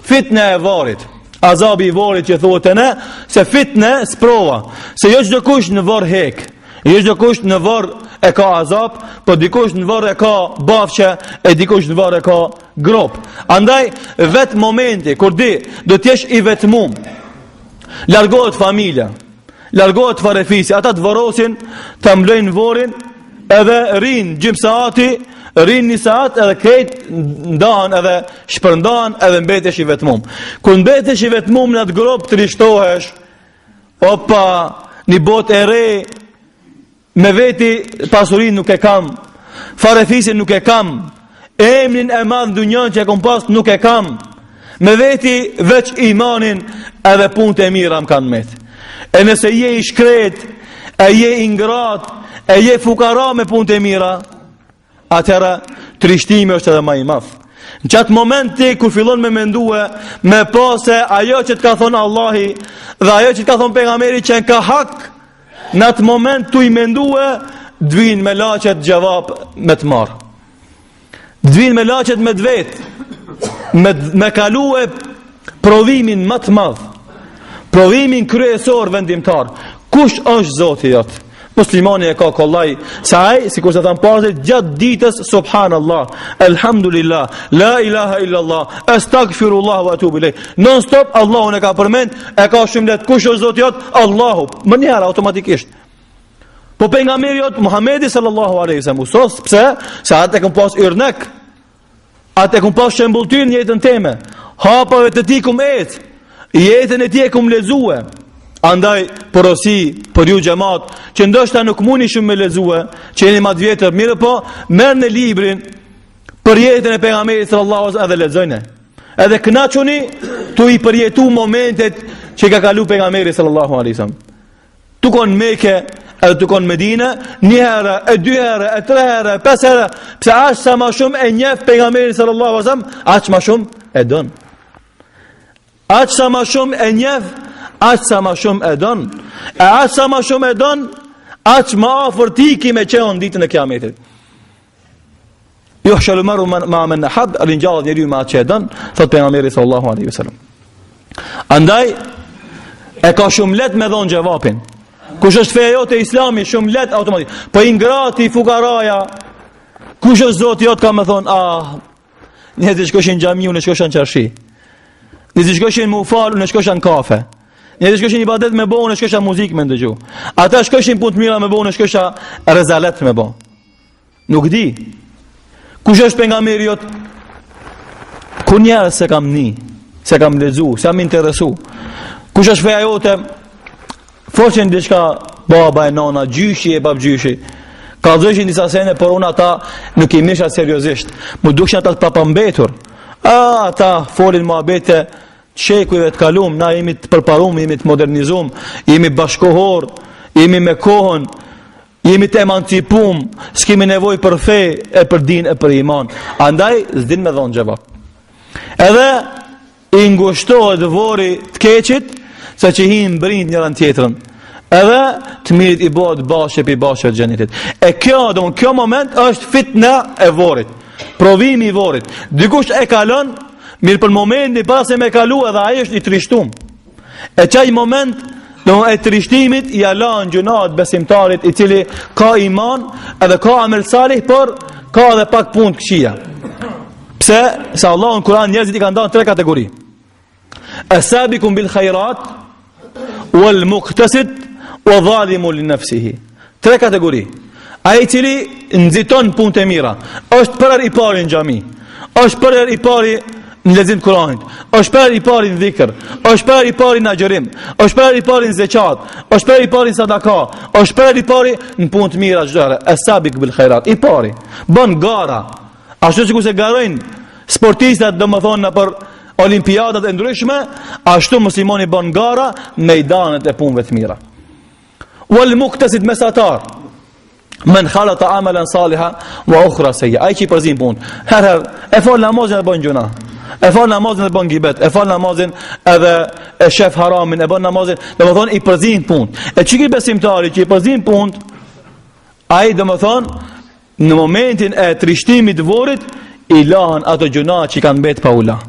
fitne e varrit. Azabi i varrit që thuhet ne, se fitne sprova, se jo çdo kush në varr hek. Jo çdo kush në varr e ka azab, po dikush në varr e ka bafçe, e dikush në varr e ka grop. Andaj vet momenti kur do të jesh i vetmuar, largohet familja, largohet farefisi, ata të varrosin, të mblojnë varrin, edhe rin gjimsaati, rin një saat edhe krejt ndahen edhe shpërndahen edhe mbetesh i vetmuar. Kur mbetesh i vetmuar në atë grop trishtohesh, opa, një botë e re, me veti pasurinë nuk e kam, farefisin nuk e kam, emrin e madh dunjën që e kom pas nuk e kam, me veti veç imanin edhe punët e mira më kanë met. E nëse je i shkret, e je i ngrat, e je fukara me punët e mira, atëra trishtimi është edhe më i madh. Në qatë momenti kur fillon me mendue, me pase ajo që të ka thonë Allahi dhe ajo që të ka thonë pejgamberi që ka hak, në atë moment tu i mendue, dvin me laqet gjavap me të marë. Dvin me laqet me dvet, me kalue provimin më të madh, provimin kryesor vendimtar. Kush është Zoti jot? Muslimani e ka kollaj, sa ai, sikur se thamë pasit, gjatë ditës subhanallah, elhamdulillah, la ilaha illallah, astaghfirullah wa atubu ilej. Non stop Allahun e ka përmend, e ka shumë let. Kush është Zoti jot? Allahu. Më njëherë automatikisht. Po pejgamberi jot Muhamedi sallallahu alaihi wasallam, sos pse? Se atë kam pas yrnek. Atë kam pas shembulltyr në jetën time. Hapave të tij kum ec. Jetën e tij kum lexue. Andaj porosi për ju xhamat që ndoshta nuk muni shumë me lexue, që jeni më të vjetër, mirë po merrni librin për jetën e pejgamberit sallallahu alaihi wasallam edhe lexojeni. Edhe kënaquni tu i përjetu momentet që ka kalu pejgamberi sallallahu alaihi wasallam. Tu kon Mekë, edhe tu kon Medinë, një herë, e dy herë, e tre herë, e pesë herë, pse aq sa më shumë e njeh pejgamberin sallallahu alaihi wasallam, aq më shumë e don. Aq sa më shumë e njeh, aq sa më shumë e don. E aq sa më shumë e don, aq më afër ti ki me qenë ditën e Kiametit. Yuhshalu maru ma man ahab, rinjallet njeriu me atë që e don, thot pejgamberi sallallahu alaihi wasallam. Andaj e ka shumë let me dhon gjevapin. Kush është feja jote Islami, shumë let automatik. Po i ngrati fukaraja, kush është Zoti jot, ka me thon, ne të shkoshin xhami, unë shkosha në çarshi. Ne të shkoshin me u fal, unë shkosha në kafe. Ne të shkoshin ibadet me bon, unë shkosha muzikë me ndëgju. Ata shkoshin punë të mira me bon, unë shkosha rezalet me bon. Nuk di. Kush është pejgamberi jot? Ku njerëz se kam ni, se kam lexu, se kam interesu. Kush është feja jote? Forçen diçka baba e nana, gjyshi e babgjyshi. Ka dhëshin disa sene, por unë ata nuk i misha seriozisht. Mu dukshin ata të papambetur. Ata folin muhabete shekujve të kalum, na jemi të përparum, jemi të modernizum, jemi bashkohor, jemi me kohën, jemi të emancipum, s'kemi nevoj për fe, e për din, e për iman. Andaj, s'din me dhonë gjevap. Edhe, i ngushtohet vori të keqit, sa që hi mbrind njëran tjetërën. Edhe, të mirit i bëhet bashkë për bashkë të gjenitit. E kjo moment është fitna e vorit. Provimi i vorit. Dikush e kalon, mirë për momentin pas e me kalu edhe ai është i trishtum. E çaj moment e trishtimit i alan gjunat besimtarit i cili ka iman edhe ka amel salih, por ka edhe pak punë të këqija. Pse? Se Allah në Kur'an njerëzit i kanë dhënë tre kategori. As-sabiqun bil khairat wal muqtasid wa zalimu li nafsihi. Tre kategori. Ai i cili nxiton punët e mira, është për i pari në xhami, është për i pari në lexim të Kuranit, është për i pari në dhikr, është për i pari në agjërim, është për i pari në zeqat, është për i pari në sadaka, është për i pari në punë të mira çdo herë. As-sabiq bil khairat, i pari, bën gara. Ashtu sikur se garojnë sportistët, domethënë për olimpiadat e ndryshme, ashtu muslimani bën gara në mejdanet e punëve të mira. Wal muqtasid mesatar. Men khalata amalan saliha wa ukhra sayya. Ai që përzin punë. Herë e fal namazin e bën gjuna. E fal namazin e bën gibet. E fal namazin edhe e shef haramin, e bën namazin, domethënë i përzin punë. E çiki besimtari që i përzin punë, ai domethënë në momentin e trishtimit të vorit i lahen ato gjuna që kanë mbet pa ula.